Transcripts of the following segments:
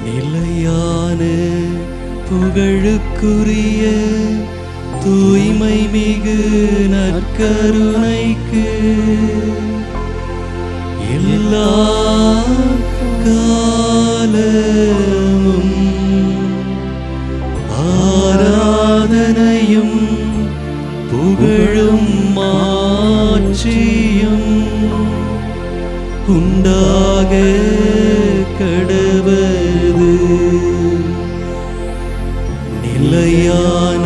நிலையான புகழுக்குரிய தூய்மை மிகு நற்கருணைக்கு எல்லா காலமும் ஆராதனையும் புகழும் மாட்சியும் உண்டாக கடவது. நிலையான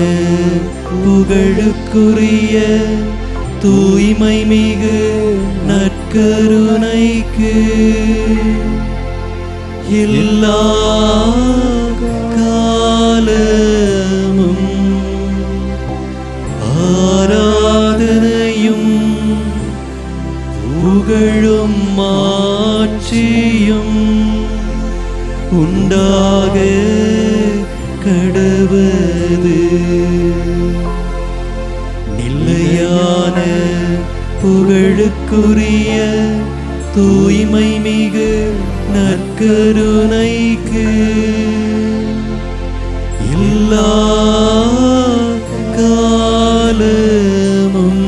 புகழுக்குரிய தூய்மை மிகு நற்கருணைக்கு எல்லா காலமும் ஆராதனையும் புகழும் மாட்சியும் உண்டாக கடவது. நிலையான புகழுக்குரிய தூய்மை மிகு நற்கருணைக்கு எல்லா காலமும்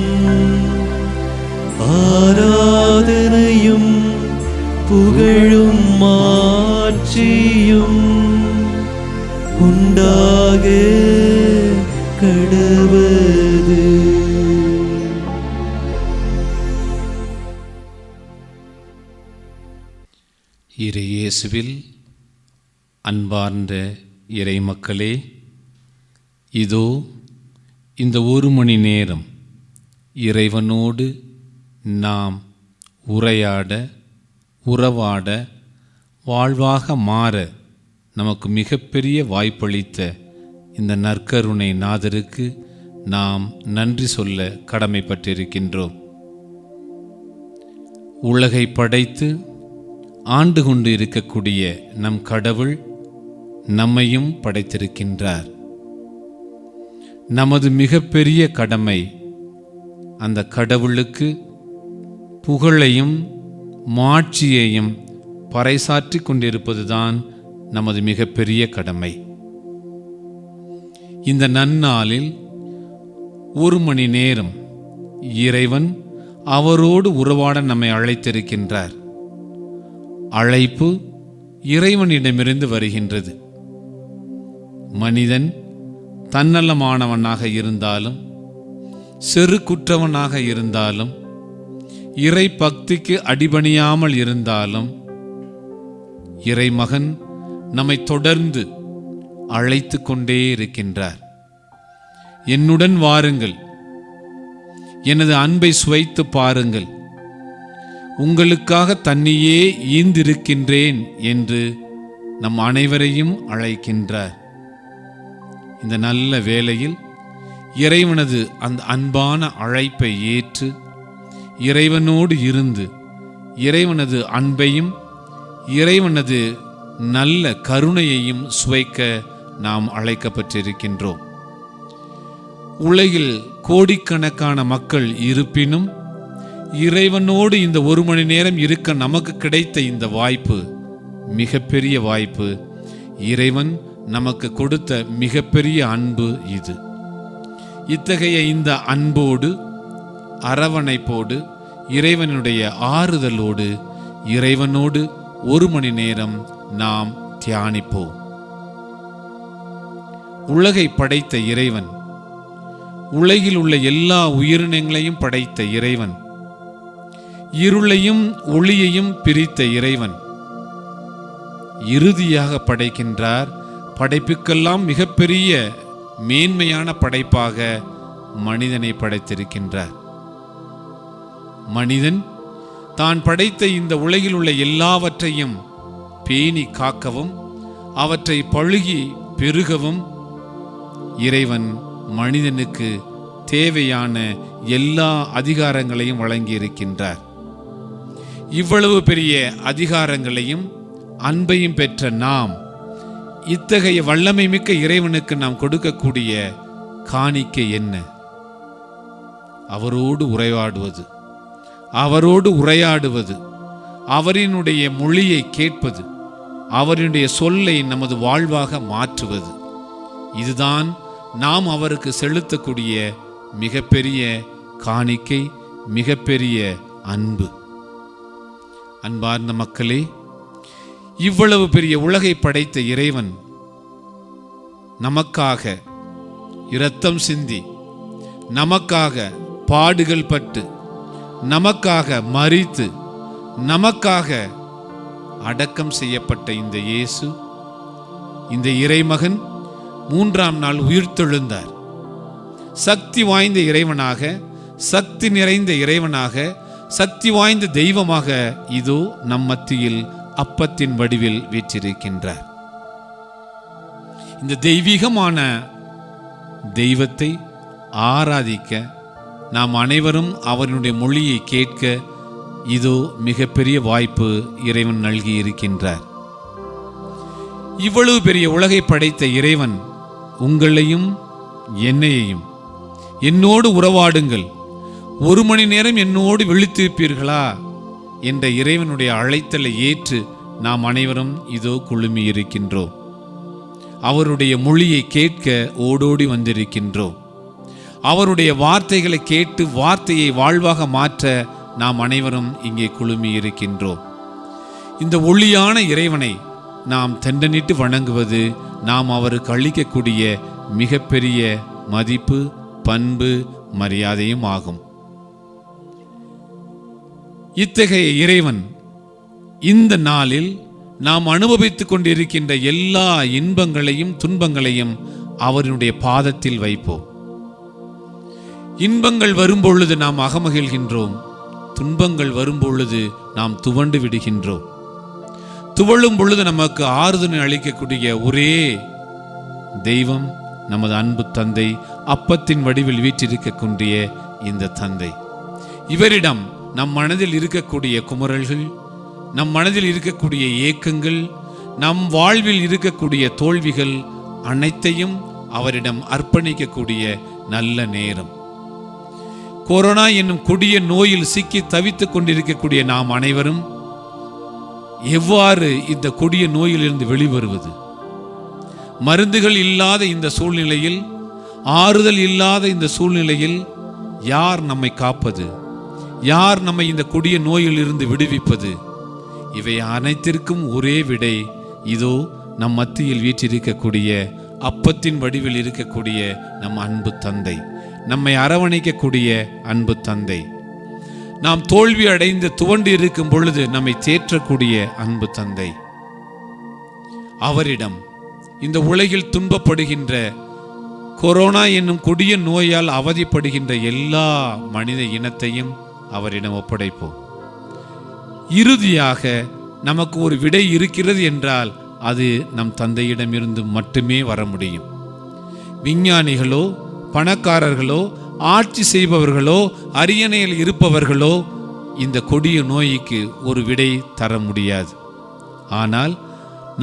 ஆராதனையும் புகழும் மாட்சியும் உண்டாக கடவது. இறையேசுவில் அன்பார்ந்த இறை மக்களே, இதோ இந்த ஒரு மணி நேரம் இறைவனோடு நாம் உரையாட, உறவாட, வாழ்வாக மாற நமக்கு மிகப்பெரிய வாய்ப்பளித்த இந்த நற்கருணை நாதருக்கு நாம் நன்றி சொல்ல கடமைப்பட்டிருக்கின்றோம். உலகை படைத்து ஆண்டு கொண்டு இருக்கக்கூடிய நம் கடவுள் நம்மையும் படைத்திருக்கின்றார். நமது மிகப்பெரிய கடமை அந்த கடவுளுக்கு புகழையும் மாட்சியையும் பறைசாற்றி கொண்டிருப்பதுதான் நமது மிகப்பெரிய கடமை. இந்த நன்னாளில் ஒரு மணி நேரம் இறைவன் அவரோடு உறவாட நம்மை அழைத்திருக்கின்றார். அழைப்பு இறைவனிடமிருந்து வருகின்றது. மனிதன் தன்னலமானவனாக இருந்தாலும், செரு குற்றவனாக இருந்தாலும், இறை பக்திக்கு அடிபணியாமல் இருந்தாலும், இறைமகன் நம்மை தொடர்ந்து அழைத்து கொண்டே இருக்கின்றார். என்னுடன் வாருங்கள், எனது அன்பை சுவைத்து பாருங்கள், உங்களுக்காக தன்னையே ஈந்திருக்கின்றேன் என்று நம் அனைவரையும் அழைக்கின்றார். இந்த நல்ல வேளையில் இறைவனது அந்த அன்பான அழைப்பை ஏற்று இறைவனோடு இருந்து இறைவனது அன்பையும் இறைவனது நல்ல கருணையையும் சுவைக்க நாம் அழைக்கப்பட்டிருக்கின்றோம். உலகில் கோடிக்கணக்கான மக்கள் இருப்பினும் இறைவனோடு இந்த ஒரு மணி நேரம் இருக்க நமக்கு கிடைத்த இந்த வாய்ப்பு மிகப்பெரிய வாய்ப்பு. இறைவன் நமக்கு கொடுத்த மிகப்பெரிய அன்பு இது. இத்தகைய இந்த அன்போடு, அரவணைப்போடு, இறைவனுடைய ஆறுதலோடு, இறைவனோடு ஒரு மணி நேரம் நாம் தியானிப்போம். உலகை படைத்த இறைவன், உலகில் உள்ள எல்லா உயிரினங்களையும் படைத்த இறைவன், இருளையும் ஒளியையும் பிரித்த இறைவன் இறுதியாக படைக்கின்றார். படைப்புக்கெல்லாம் மிகப்பெரிய மேன்மையான படைப்பாக மனிதனை படைத்திருக்கின்றார். மனிதன் தான் படைத்த இந்த உலகில் உள்ள எல்லாவற்றையும் பேணி காக்கவும் அவற்றை பழுகி பெருகவும் இறைவன் மனிதனுக்கு தேவையான எல்லா அதிகாரங்களையும் வழங்கியிருக்கின்றார். இவ்வளவு பெரிய அதிகாரங்களையும் அன்பையும் பெற்ற நாம் இத்தகைய வல்லமை மிக்க இறைவனுக்கு நாம் கொடுக்கக்கூடிய காணிக்கை என்ன? அவரோடு உரையாடுவது, அவரோடு உரையாடுவது, அவரினுடைய மொழியை கேட்பது, அவருடைய சொல்லை நமது வாழ்வாக மாற்றுவது. இதுதான் நாம் அவருக்கு செலுத்தக்கூடிய மிகப்பெரிய காணிக்கை, மிகப்பெரிய அன்பு. அன்பார்ந்த மக்களே, இவ்வளவு பெரிய உலகை படைத்த இறைவன் நமக்காக இரத்தம் சிந்தி, நமக்காக பாடுகள் பட்டு, நமக்காக மரித்து, நமக்காக அடக்கம் செய்யப்பட்ட இந்த இயேசு, இந்த இறைமகன் 3ஆம் நாள் உயிர்த்தெழுந்தார். சக்தி வாய்ந்த இறைவனாக, சக்தி நிறைந்த இறைவனாக, சக்தி வாய்ந்த தெய்வமாக இதோ நம் மத்தியில் அப்பத்தின் வடிவில் வீற்றிருக்கின்றார். இந்த தெய்வீகமான தெய்வத்தை ஆராதிக்க நாம் அனைவரும் அவருடைய மொழியை கேட்க இதோ மிகப்பெரிய வாய்ப்பு இறைவன் நல்கி இருக்கின்றார். இவ்வளவு பெரிய உலகை படைத்த இறைவன் உங்களையும் என்னையையும், என்னோடு உறவாடுங்கள், 1 மணி நேரம் என்னோடு விழித்திருப்பீர்களா என்ற இறைவனுடைய அழைத்தலை ஏற்று நாம் அனைவரும் இதோ குழுமி இருக்கின்றோம். அவருடைய மொழியை கேட்க ஓடோடி வந்திருக்கின்றோம். அவருடைய வார்த்தைகளை கேட்டு வார்த்தையை வாழ்வாக மாற்ற நாம் அனைவரும் இங்கே குழுமி இருக்கின்றோம். இந்த ஒளியான இறைவனை நாம் தெண்டனிட்டு வணங்குவது நாம் அவருக்கு அளிக்கக்கூடிய மிகப்பெரிய மதிப்பு, பண்பு, மரியாதையும் ஆகும். இத்தகைய இறைவன் இந்த நாளில் நாம் அனுபவித்துக் கொண்டிருக்கின்ற எல்லா இன்பங்களையும் துன்பங்களையும் அவருடைய பாதத்தில் வைப்போம். இன்பங்கள் வரும்பொழுது நாம் அகமகிழ்கின்றோம், துன்பங்கள் வரும்பொழுது நாம் துவண்டு விடுகின்றோம். துவளும் பொழுது நமக்கு ஆறுதலை அளிக்கக்கூடிய ஒரே தெய்வம் நமது அன்பு தந்தை, அப்பத்தின் வடிவில் வீற்றிருக்கக்கூடிய இந்த தந்தை. இவரிடம் நம் மனதில் இருக்கக்கூடிய குமுறல்கள், நம் மனதில் இருக்கக்கூடிய ஏக்கங்கள், நம் வாழ்வில் இருக்கக்கூடிய தோல்விகள் அனைத்தையும் அவரிடம் அர்ப்பணிக்கக்கூடிய நல்ல நேரம். கொரோனா என்னும் கொடிய நோயில் சிக்கி தவித்துக் கொண்டிருக்கக்கூடிய நாம் அனைவரும் எவ்வாறு இந்த கொடிய நோயிலிருந்து வெளிவருவது? மருந்துகள் இல்லாத இந்த சூழ்நிலையில், ஆறுதல் இல்லாத இந்த சூழ்நிலையில் யார் நம்மை காப்பது? யார் நம்மை இந்த கொடிய நோயிலிருந்து விடுவிப்பது? இவை அனைத்திற்கும் ஒரே விடை இதோ நம் மத்தியில் வீற்றிருக்கக்கூடிய, அப்பத்தின் வடிவில் இருக்கக்கூடிய நம் அன்பு தந்தை, நம்மை அரவணைக்கக்கூடிய அன்பு தந்தை, நாம் தோல்வி அடைந்து துவண்டு இருக்கும் பொழுது நம்மை தேற்றக்கூடிய அன்பு தந்தை. அவரிடம் இந்த உலகில் துன்பப்படுகின்ற கொரோனா என்னும் கொடிய நோயால் அவதிப்படுகின்ற எல்லா மனித இனத்தையும் அவரிடம் ஒப்படைப்போம். இறுதியாக நமக்கு ஒரு விடை இருக்கிறது என்றால் அது நம் தந்தையிடமிருந்து மட்டுமே வர முடியும். விஞ்ஞானிகளோ, பணக்காரர்களோ, ஆட்சி செய்பவர்களோ, அரியணையில் இருப்பவர்களோ இந்த கொடிய நோய்க்கு ஒரு விடை தர முடியாது. ஆனால்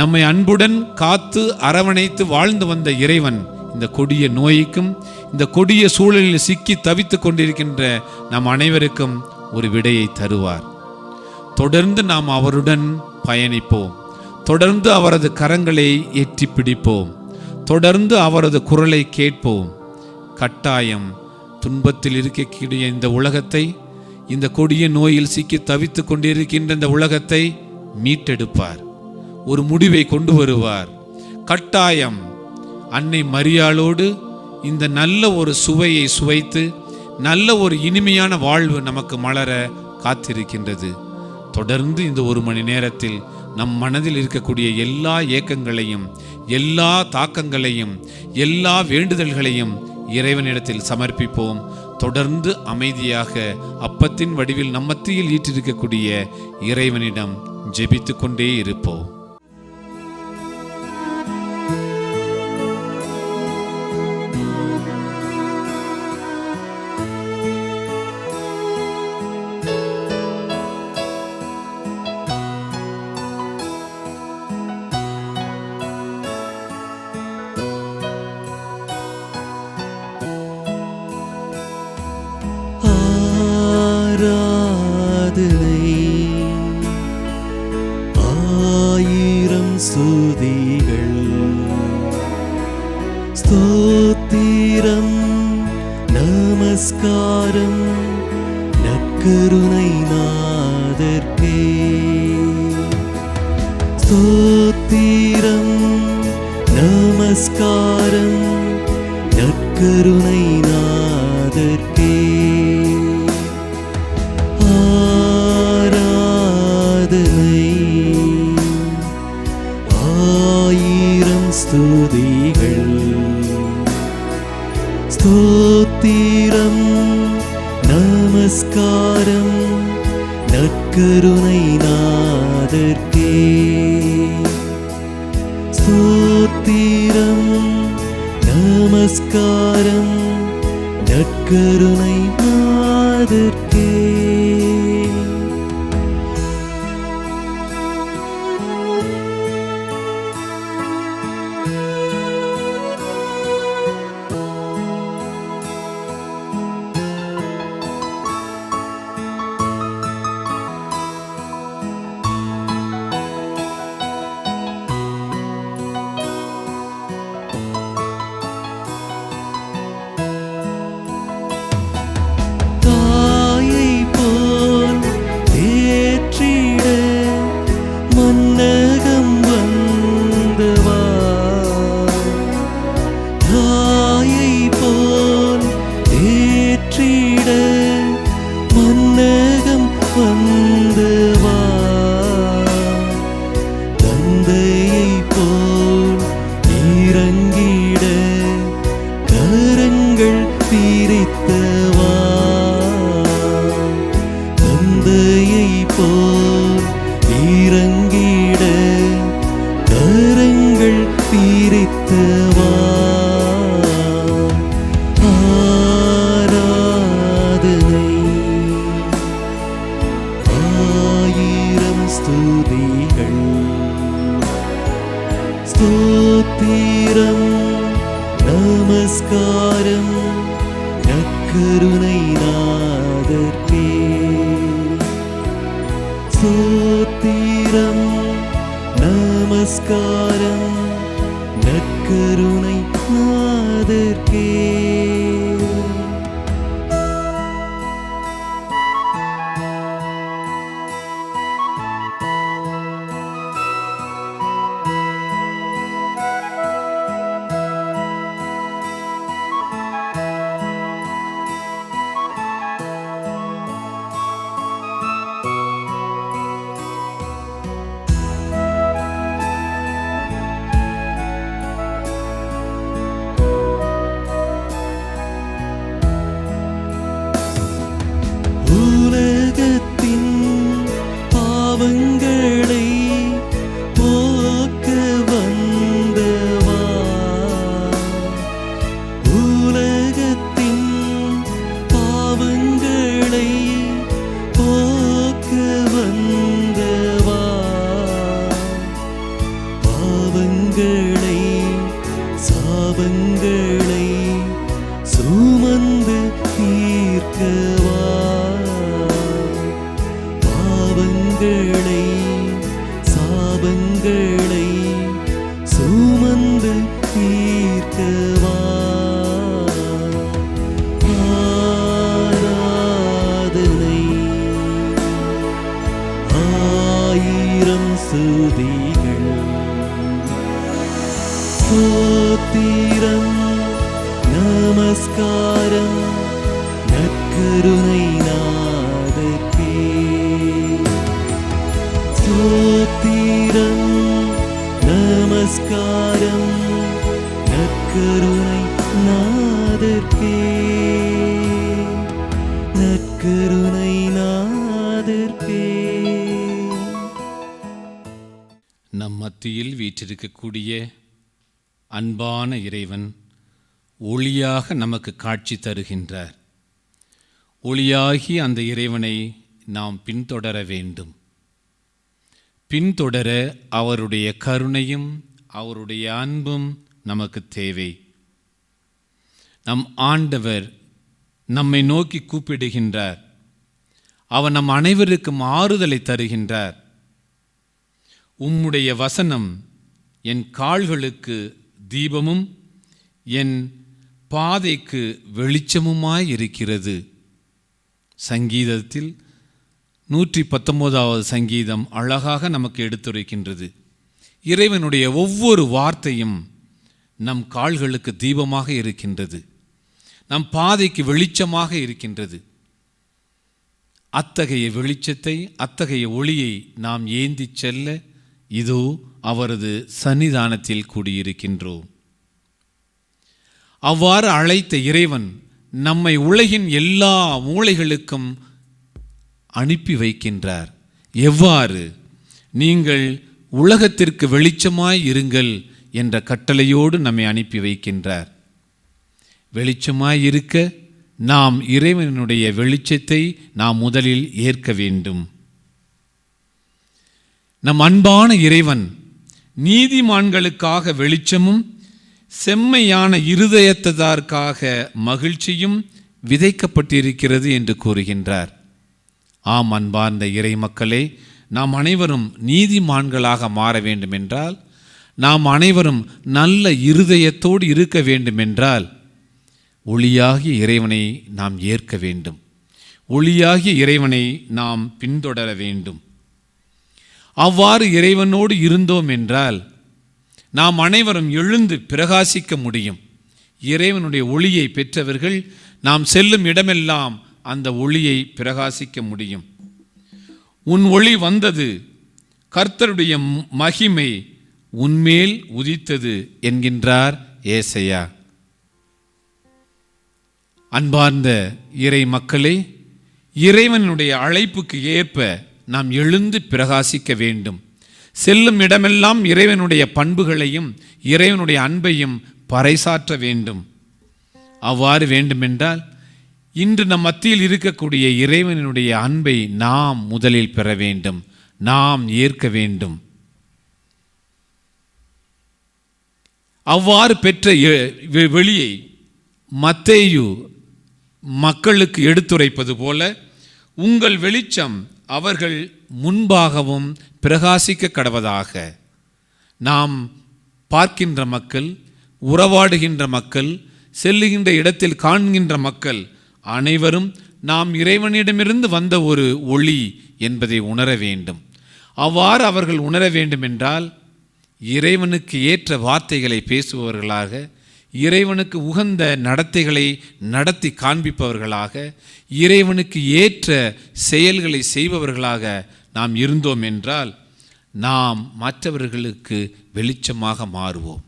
நம்மை அன்புடன் காத்து அரவணைத்து வாழ்ந்து வந்த இறைவன் இந்த கொடிய நோய்க்கும், இந்த கொடிய சூழலில் சிக்கி தவித்துக் கொண்டிருக்கின்ற நம் அனைவருக்கும் ஒரு விடையை தருவார். தொடர்ந்து நாம் அவருடன் பயணிப்போம். தொடர்ந்து அவரது கரங்களை ஏற்றி பிடிப்போம். தொடர்ந்து அவரது குரலை கேட்போம். கட்டாயம் துன்பத்தில் இருக்கக்கூடிய இந்த உலகத்தை, இந்த கொடிய நோயில் சிக்கி தவித்துக் கொண்டிருக்கின்ற இந்த உலகத்தை மீட்டெடுப்பார். ஒரு முடிவை கொண்டு வருவார். கட்டாயம் அன்னை மரியாளோடு இந்த நல்ல ஒரு சுவையை சுவைத்து நல்ல ஒரு இனிமையான வாழ்வு நமக்கு மலர காத்திருக்கின்றது. தொடர்ந்து இந்த 1 மணி நேரத்தில் நம் மனதில் இருக்கக்கூடிய எல்லா ஏக்கங்களையும், எல்லா தாக்கங்களையும், எல்லா வேண்டுதல்களையும் இறைவனிடத்தில் சமர்ப்பிப்போம். தொடர்ந்து அமைதியாக அப்பத்தின் வடிவில் நம் மத்தியில் ஈற்றிருக்கக்கூடிய இறைவனிடம் ஜெபித்து கொண்டே இருப்போம். ஆராதனை நமஸ்காரம் நற்கருணை நாதர்க்கே. ஸ்தோத்திரம் நமஸ்காரம் நற்கருணை நாதர்க்கே. ஆராதனை ஆயிரம் ஸ்துதிகள். ஸ்தோத்திரம் நமஸ்காரம் நற்கருணை நாதர்க்கே. ஸ்தோத்திரம் நமஸ்காரம் நற்கருணை நாதர்க்கே. ஸ்தோத்திரம் நமஸ்காரம் நற்கருணை நாதர்க்கே. ஸ்தோத்திரம் நமஸ்காரம் நற்கருணை நாதர்க்கே. உலகத்தின் பாவங்களை போக்க வந்தவா. உலகத்தின் பாவங்களை போக்க வந்தவா. பாவங்களை சாபங்களை சுமந்து தீர்க்கவா. பாவங்களை சாபங்களை சுமந்து தீர்க்கவா. ஆராதனை ஆயிரம் ஸ்துதிகள். ஸ்தோத்திரம் நமஸ்காரம் நற்கருணை நாதர்க்கே. ஸ்தோத்திரம் நமஸ்காரம் நற்கருணை நாதர்க்கே. நற்கருணை நாதர்க்கே. நம் மத்தியில் வீற்றிருக்கக்கூடிய அன்பான இறைவன் ஒளியாக நமக்கு காட்சி தருகின்றார். ஒளியாகி அந்த இறைவனை நாம் பின்தொடர வேண்டும். பின்தொடர அவருடைய கருணையும் அவருடைய அன்பும் நமக்கு தேவை. நம் ஆண்டவர் நம்மை நோக்கி கூப்பிடுகின்றார். அவர் நம் அனைவருக்கும் ஆறுதலை தருகின்றார். உம்முடைய வசனம் என் கால்களுக்கு தீபமும் என் பாதைக்கு வெளிச்சமுமாய் இருக்கிறது. சங்கீதத்தில் 119வது சங்கீதம் அழகாக நமக்கு எடுத்துரைக்கின்றது. இறைவனுடைய ஒவ்வொரு வார்த்தையும் நம் கால்களுக்கு தீபமாக இருக்கின்றது, நம் பாதைக்கு வெளிச்சமாக இருக்கின்றது. அத்தகைய வெளிச்சத்தை, அத்தகைய ஒளியை நாம் ஏந்தி செல்ல இதோ அவரது சன்னிதானத்தில் கூடியிருக்கின்றோம். அவ்வாறு அழைத்த இறைவன் நம்மை உலகின் எல்லா மூலைகளுக்கும் அனுப்பி வைக்கின்றார். எவ்வாறு? நீங்கள் உலகத்திற்கு வெளிச்சமாய் இருங்கள் என்ற கட்டளையோடு நம்மை அனுப்பி வைக்கின்றார். வெளிச்சமாய் இருக்க நாம் இறைவனுடைய வெளிச்சத்தை நாம் முதலில் ஏற்க வேண்டும். நம் அன்பான இறைவன் நீதிமான்களுக்காக வெளிச்சமும் செம்மையான இருதயத்தார்க்காக மகிழ்ச்சியும் விதைக்கப்பட்டிருக்கிறது என்று கூறுகின்றார். ஆம், அன்பார்ந்த இறை மக்களே, நாம் அனைவரும் நீதிமான்களாக மாற வேண்டுமென்றால், நாம் அனைவரும் நல்ல இருதயத்தோடு இருக்க வேண்டுமென்றால் ஒளியாகிய இறைவனை நாம் ஏற்க வேண்டும், ஒளியாகிய இறைவனை நாம் பின்தொடர வேண்டும். அவ்வாறு இறைவனோடு இருந்தோம் என்றால் நாம் அனைவரும் எழுந்து பிரகாசிக்க முடியும். இறைவனுடைய ஒளியை பெற்றவர்கள் நாம் செல்லும் இடமெல்லாம் அந்த ஒளியை பிரகாசிக்க முடியும். உன் ஒளி வந்தது, கர்த்தருடைய மகிமை உன்மேல் உதித்தது என்கின்றார் ஏசையா. அன்பார்ந்த இறை மக்களே, இறைவனுடைய அழைப்புக்கு ஏற்ப நாம் எழுந்து பிரகாசிக்க வேண்டும். செல்லும் இடமெல்லாம் இறைவனுடைய பண்புகளையும் இறைவனுடைய அன்பையும் பறைசாற்ற வேண்டும். அவ்வாறு வேண்டுமென்றால் இன்று நம் மத்தியில் இருக்கக்கூடிய இறைவனுடைய அன்பை நாம் முதலில் பெற வேண்டும், நாம் ஏற்க வேண்டும். அவ்வாறு பெற்ற வெளியை மத்தேயு மக்களுக்கு எடுத்துரைப்பது போல, உங்கள் வெளிச்சம் அவர்கள் முன்பாகவும் பிரகாசிக்க கடவதாக. நாம் பார்க்கின்ற மக்கள், உறவாடுகின்ற மக்கள், செல்லுகின்ற இடத்தில் காண்கின்ற மக்கள் அனைவரும் நாம் இறைவனிடமிருந்து வந்த ஒரு ஒளி என்பதை உணர வேண்டும். அவ்வாறு அவர்கள் உணர வேண்டுமென்றால் இறைவனுக்கு ஏற்ற வார்த்தைகளை பேசுபவர்களாக, இறைவனுக்கு உகந்த நடத்தைகளை நடத்தி காண்பிப்பவர்களாக, இறைவனுக்கு ஏற்ற செயல்களை செய்பவர்களாக நாம் இருந்தோம் என்றால் நாம் மற்றவர்களுக்கு வெளிச்சமாக மாறுவோம்.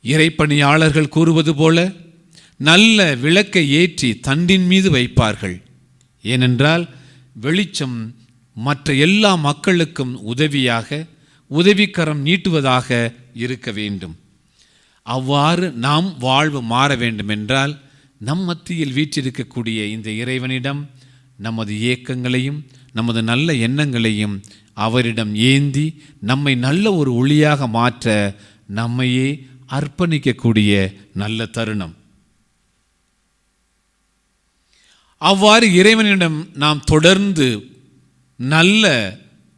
இறைப்பணியாளர்கள் கூறுவது போல நல்ல விளக்கை ஏற்றி தண்டின் மீது வைப்பார்கள். ஏனென்றால் வெளிச்சம் மற்ற எல்லா மக்களுக்கும் உதவியாக, உதவிக்கரம் நீட்டுவதாக இருக்க வேண்டும். அவ்வாறு நாம் வாழ்வு மாற வேண்டுமென்றால் நம் மத்தியில் வீற்றிருக்கக்கூடிய இந்த இறைவனிடம் நமது இயக்கங்களையும் நமது நல்ல எண்ணங்களையும் அவரிடம் ஏந்தி நம்மை நல்ல ஒரு ஒளியாக மாற்ற நம்மையே அர்ப்பணிக்கக்கூடிய நல்ல தருணம். அவ்வாறு இறைவனிடம் நாம் தொடர்ந்து நல்ல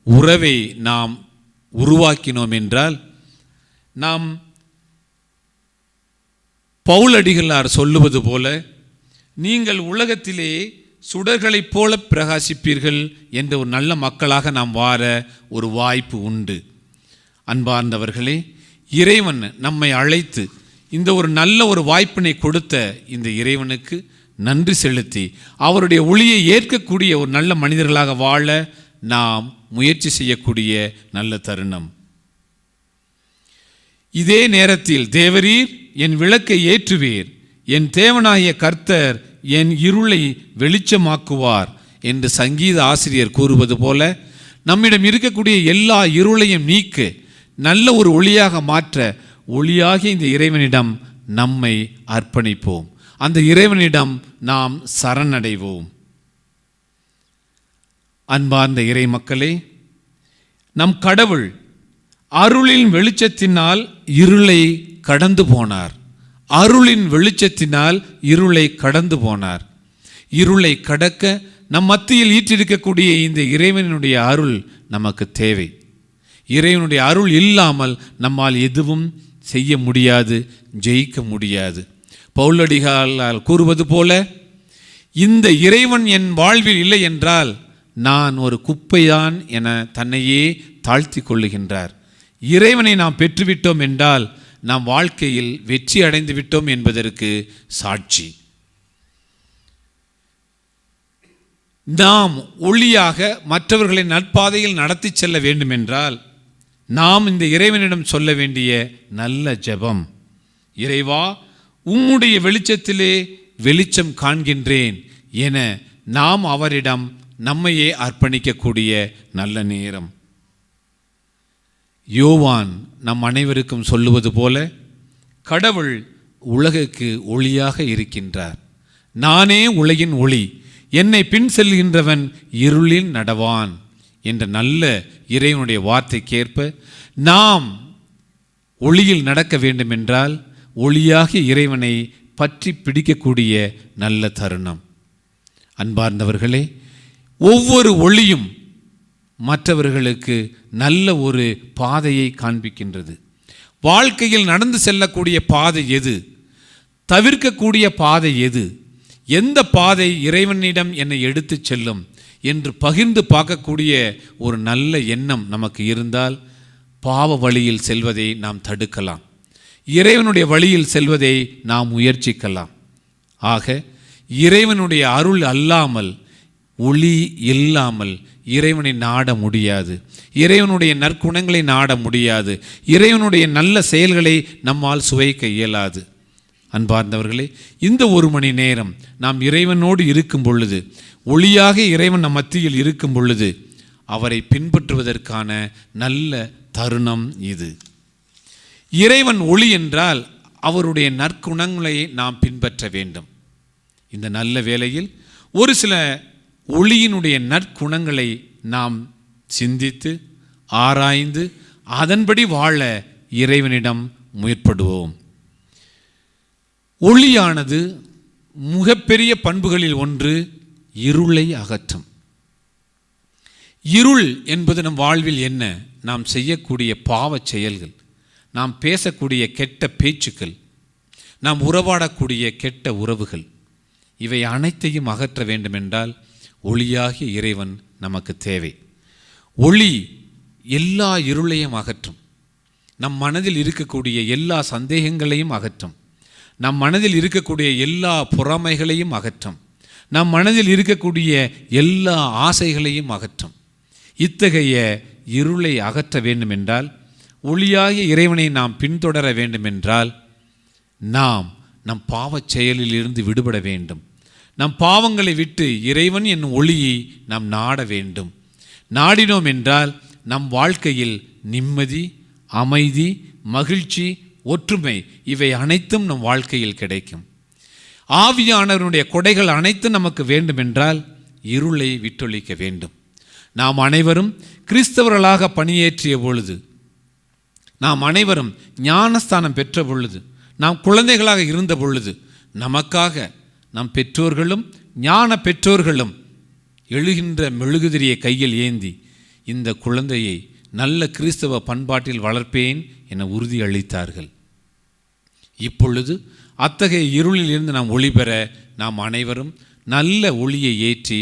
உறவை நாம் உருவாக்கினோம் என்றால் நாம் பவுலடிகளார் சொல்லுவது போல, நீங்கள் உலகத்திலே சுடர்களைப் போல பிரகாசிப்பீர்கள் என்ற ஒரு நல்ல மக்களாக நாம் வார ஒரு வாய்ப்பு உண்டு. அன்பார்ந்தவர்களே, இறைவன் நம்மை அழைத்து இந்த ஒரு நல்ல ஒரு வாய்ப்பினை கொடுத்த இந்த இறைவனுக்கு நன்றி செலுத்தி அவருடைய ஒளியை ஏற்கக்கூடிய ஒரு நல்ல மனிதர்களாக வாழ நாம் முயற்சி செய்யக்கூடிய நல்ல தருணம். இதே நேரத்தில் தேவரீர் என் விளக்கை ஏற்றுவீர், என் தேவனாகிய கர்த்தர் என் இருளை வெளிச்சமாக்குவார் என்று சங்கீத ஆசிரியர் கூறுவது போல, நம்மிடம் இருக்கக்கூடிய எல்லா இருளையும் நீக்க நல்ல ஒரு ஒளியாக மாற்ற ஒளியாகிய இந்த இறைவனிடம் நம்மை அர்ப்பணிப்போம். அந்த இறைவனிடம் நாம் சரணடைவோம். அன்பார்ந்த இறை மக்களே, நம் கடவுள் அருளின் வெளிச்சத்தினால் இருளை கடந்து போனார். அருளின் வெளிச்சத்தினால் இருளை கடந்து போனார். இருளை கடக்க நம் மத்தியில் ஈற்றிருக்கக்கூடிய இந்த இறைவனுடைய அருள் நமக்கு தேவை. இறைவனுடைய அருள் இல்லாமல் நம்மால் எதுவும் செய்ய முடியாது, ஜெயிக்க முடியாது. பவுலடிகளால் கூறுவது போல, இந்த இறைவன் என் வாழ்வில் இல்லை என்றால் நான் ஒரு குப்பைதான் என தன்னையே தாழ்த்தி கொள்ளுகின்றார். இறைவனை நாம் பெற்றுவிட்டோம் என்றால் நாம் வாழ்க்கையில் வெற்றி அடைந்து விட்டோம் என்பதற்கு சாட்சி. நாம் ஒளியாக மற்றவர்களை நற்பாதையில் நடத்தி செல்ல வேண்டுமென்றால் நாம் இந்த இறைவனிடம் சொல்ல வேண்டிய நல்ல ஜெபம், இறைவா உம்முடைய வெளிச்சத்திலே வெளிச்சம் காண்கின்றேன் என நாம் அவரிடம் நம்மையே அர்ப்பணிக்கக்கூடிய நல்ல நேரம். யோவான் நம் அனைவருக்கும் சொல்லுவது போல, கடவுள் உலகுக்கு ஒளியாக இருக்கின்றார். நானே உலகின் ஒளி, என்னை பின் செல்கின்றவன் இருளில் நடவான் என்ற நல்ல இறைவனுடைய வார்த்தைக்கேற்ப நாம் ஒளியில் நடக்க வேண்டுமென்றால் ஒளியாகிய இறைவனை பற்றி பிடிக்கக்கூடிய நல்ல தருணம். அன்பார்ந்தவர்களே, ஒவ்வொரு ஒளியும் மற்றவர்களுக்கு நல்ல ஒரு பாதையை காண்பிக்கின்றது. வாழ்க்கையில் நடந்து செல்லக்கூடிய பாதை எது, தவிர்க்கக்கூடிய பாதை எது, எந்த பாதை இறைவனிடம் என்னை எடுத்து செல்லும் என்று பகிர்ந்து பார்க்கக்கூடிய ஒரு நல்ல எண்ணம் நமக்கு இருந்தால் பாவ வழியில் செல்வதை நாம் தடுக்கலாம், இறைவனுடைய வழியில் செல்வதை நாம் முயற்சிக்கலாம். ஆக இறைவனுடைய அருள் அல்லாமல், ஒளி இல்லாமல் இறைவனை நாட முடியாது, இறைவனுடைய நற்குணங்களை நாட முடியாது, இறைவனுடைய நல்ல செயல்களை நம்மால் சுவைக்க இயலாது. அன்பார்ந்தவர்களே, இந்த ஒரு மணி நேரம் நாம் இறைவனோடு இருக்கும் பொழுது, ஒளியாக இறைவன் நம் மத்தியில் இருக்கும் பொழுது அவரை பின்பற்றுவதற்கான நல்ல தருணம் இது. இறைவன் ஒளி என்றால் அவருடைய நற்குணங்களை நாம் பின்பற்ற வேண்டும். இந்த நல்ல வேளையில் ஒரு சில ஒளியினுடைய நற்குணங்களை நாம் சிந்தித்து ஆராய்ந்து அதன்படி வாழ இறைவனிடம் முற்படுவோம். ஒளியானது மிகப்பெரிய பண்புகளில் ஒன்று இருளை அகற்றும். இருள் என்பது நம் வாழ்வில் என்ன? நாம் செய்யக்கூடிய பாவச் செயல்கள், நாம் பேசக்கூடிய கெட்ட பேச்சுக்கள், நாம் உறவாடக்கூடிய கெட்ட உறவுகள், இவை அனைத்தையும் அகற்ற வேண்டுமென்றால் ஒளியாகிய இறைவன் நமக்கு தேவை. ஒளி எல்லா இருளையும் அகற்றும். நம் மனதில் இருக்கக்கூடிய எல்லா சந்தேகங்களையும் அகற்றும். நம் மனதில் இருக்கக்கூடிய எல்லா பொறாமைகளையும் அகற்றும். நம் மனதில் இருக்கக்கூடிய எல்லா ஆசைகளையும் அகற்றும். இத்தகைய இருளை அகற்ற வேண்டுமென்றால், ஒளியாகிய இறைவனை நாம் பின்தொடர வேண்டுமென்றால் நாம் நம் பாவச் செயலில் இருந்து விடுபட வேண்டும். நம் பாவங்களை விட்டு இறைவன் என்னும் ஒளியை நாம் நாட வேண்டும். நாடினோம் என்றால் நம் வாழ்க்கையில் நிம்மதி, அமைதி, மகிழ்ச்சி, ஒற்றுமை இவை அனைத்தும் நம் வாழ்க்கையில் கிடைக்கும். ஆவியானவருடைய கொடைகள் அனைத்தும் நமக்கு வேண்டுமென்றால் இருளை விட்டொழிக்க வேண்டும். நாம் அனைவரும் கிறிஸ்தவர்களாக பணியேற்றிய பொழுது, நாம் அனைவரும் ஞானஸ்தானம் பெற்ற பொழுது, நாம் குழந்தைகளாக இருந்த பொழுது நமக்காக நம் பெற்றோர்களும் ஞான பெற்றோர்களும் எழுகின்ற மெழுகுதிரியை கையில் ஏந்தி இந்த குழந்தையை நல்ல கிறிஸ்தவ பண்பாட்டில் வளர்ப்பேன் என உறுதி அளித்தார்கள். இப்பொழுது அத்தகைய இருளில் இருந்து நாம் ஒளி பெற நாம் அனைவரும் நல்ல ஒளியை ஏற்றி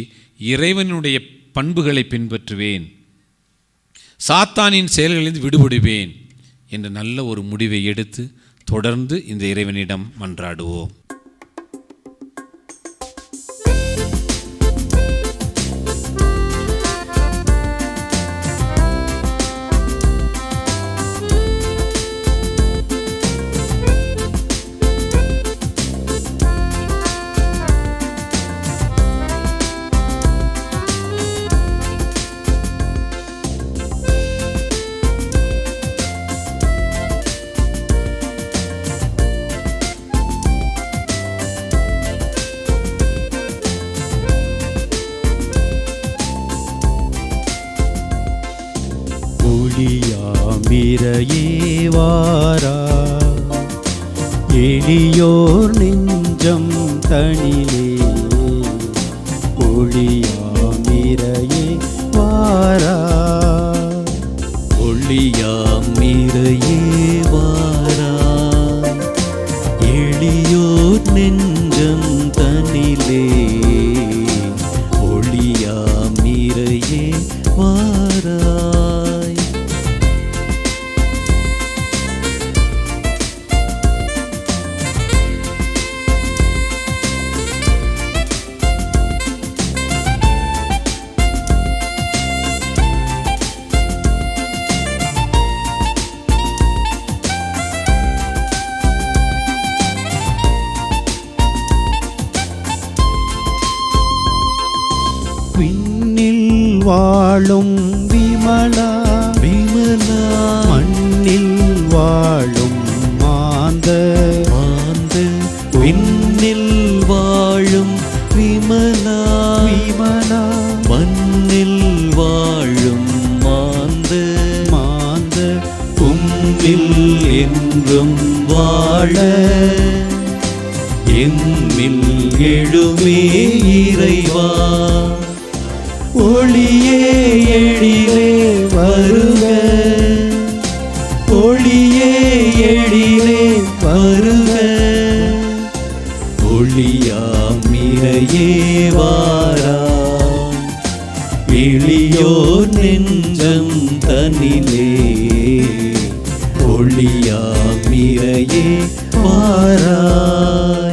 இறைவனுடைய பண்புகளை பின்பற்றுவேன், சாத்தானின் செயல்களிலிருந்து விடுபடுவேன் என்ற நல்ல ஒரு முடிவை எடுத்து தொடர்ந்து இந்த இறைவனிடம் மன்றாடுவோம். ஒளியாமிரையேவாரா, எளியோர் நெஞ்சம் தனிலே. ஒளியாமிரையேவாரா, ஒளியாமிரையேவாரா, எளியோர் வாழும் விமலா விமலா மண்ணில் வாழும் மாந்த விண்ணில் வாழும் விமலா விமலா மண்ணில் வாழும் மாந்த உம்மில் என்றும் வாழ எம்மில் எழுமே இறைவா. ஒளியே எழிலே வருக, ஒளியே எழிலே வருக, ஒளியாமிரையே வாராய், எளியோர் நெஞ்சம் தனிலே ஒளியாமிரையே வாராய்.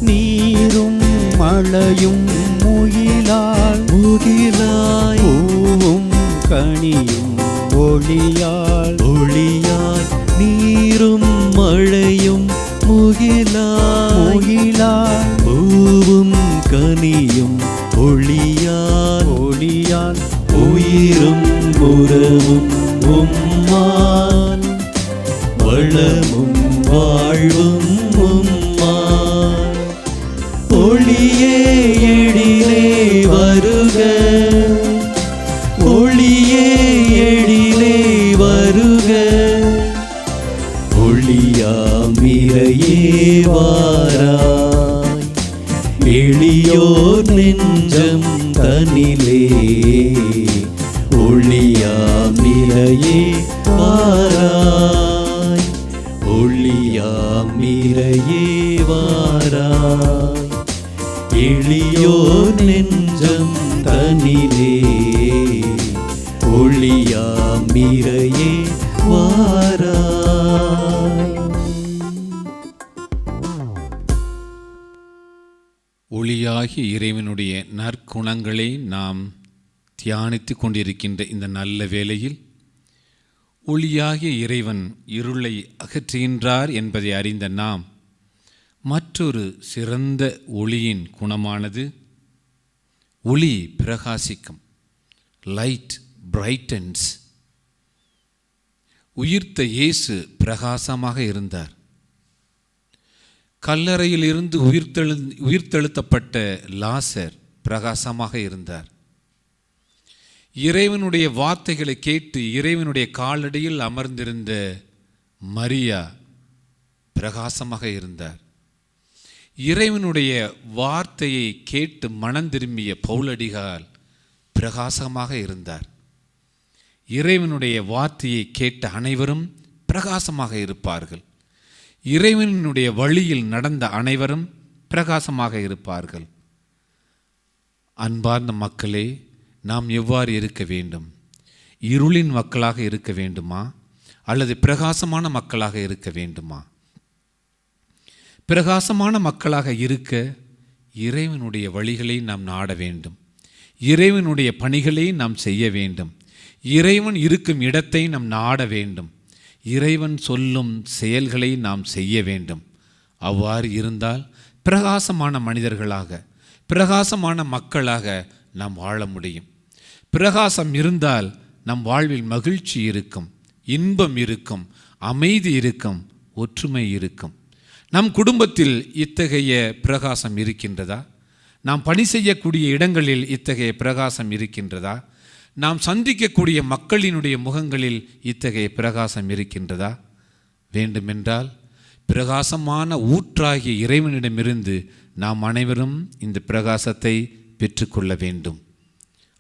நீரும் மழையும் முகிலால் பூவும் கனியும் ஒளியால் நீரும் மழையும் முகிலால் பூவும் கனியும் ஒளியால் உயிரும் உறவும் உம்மால் வளமும் வாழ்வும் உம்மால். ஒளியே எழிலே வருக, ஒளியே எழிலே வருக, ஒளியாமிரையே வாராய், எளியோர் நெஞ்சம் தனிலே ஒளியாமிரையே வாராய், ஒளியாமிரையே வாராய், எளியோர் நெஞ்சம் தனிலே ஒளியாமிரையே வாராய். ஒளியாகிய இறைவனுடைய நற்குணங்களை நாம் தியானித்து கொண்டிருக்கின்ற இந்த நல்ல வேளையில் ஒளியாகிய இறைவன் இருளை அகற்றுகின்றார் என்பதை அறிந்த நாம் மற்றொரு சிறந்த ஒளியின் குணமானது ஒளி பிரகாசிக்கும், லைட் பிரைட்டன்ஸ். உயிர்த்த இயேசு பிரகாசமாக இருந்தார். கல்லறையில் இருந்து உயிர்த்தெழுத்தப்பட்ட லாசர் பிரகாசமாக இருந்தார். இறைவனுடைய வார்த்தைகளை கேட்டு இறைவனுடைய காலடியில் அமர்ந்திருந்த மரியா பிரகாசமாக இருந்தார். இறைவனுடைய வார்த்தையை கேட்டு மனம் திரும்பிய பவுலடிகார் பிரகாசமாக இருந்தார். இறைவனுடைய வார்த்தையை கேட்ட அனைவரும் பிரகாசமாக இருப்பார்கள். இறைவனுடைய வழியில் நடந்த அனைவரும் பிரகாசமாக இருப்பார்கள். அன்பார்ந்த மக்களே, நாம் எவ்வாறு இருக்க வேண்டும்? இருளின் மக்களாக இருக்க வேண்டுமா அல்லது பிரகாசமான மக்களாக இருக்க வேண்டுமா? பிரகாசமான மக்களாக இருக்க இறைவனுடைய வழிகளை நாம் நாட வேண்டும். இறைவனுடைய பணிகளை நாம் செய்ய வேண்டும். இறைவன் இருக்கும் இடத்தை நாம் நாட வேண்டும். இறைவன் சொல்லும் செயல்களை நாம் செய்ய வேண்டும். அவ்வாறு இருந்தால் பிரகாசமான மனிதர்களாக, பிரகாசமான மக்களாக நாம் வாழ முடியும். பிரகாசம் இருந்தால் நம் வாழ்வில் மகிழ்ச்சி இருக்கும், இன்பம் இருக்கும், அமைதி இருக்கும், ஒற்றுமை இருக்கும். நம் குடும்பத்தில் இத்தகைய பிரகாசம் இருக்கின்றதா? நாம் பணி செய்யக்கூடிய இடங்களில் இத்தகைய பிரகாசம் இருக்கின்றதா? நாம் சந்திக்கக்கூடிய மக்களினுடைய முகங்களில் இத்தகைய பிரகாசம் இருக்கின்றதா? வேண்டுமென்றால் பிரகாசமான ஊற்றாகிய இறைவனிடமிருந்து நாம் அனைவரும் இந்த பிரகாசத்தை பெற்றுக்கொள்ள வேண்டும்.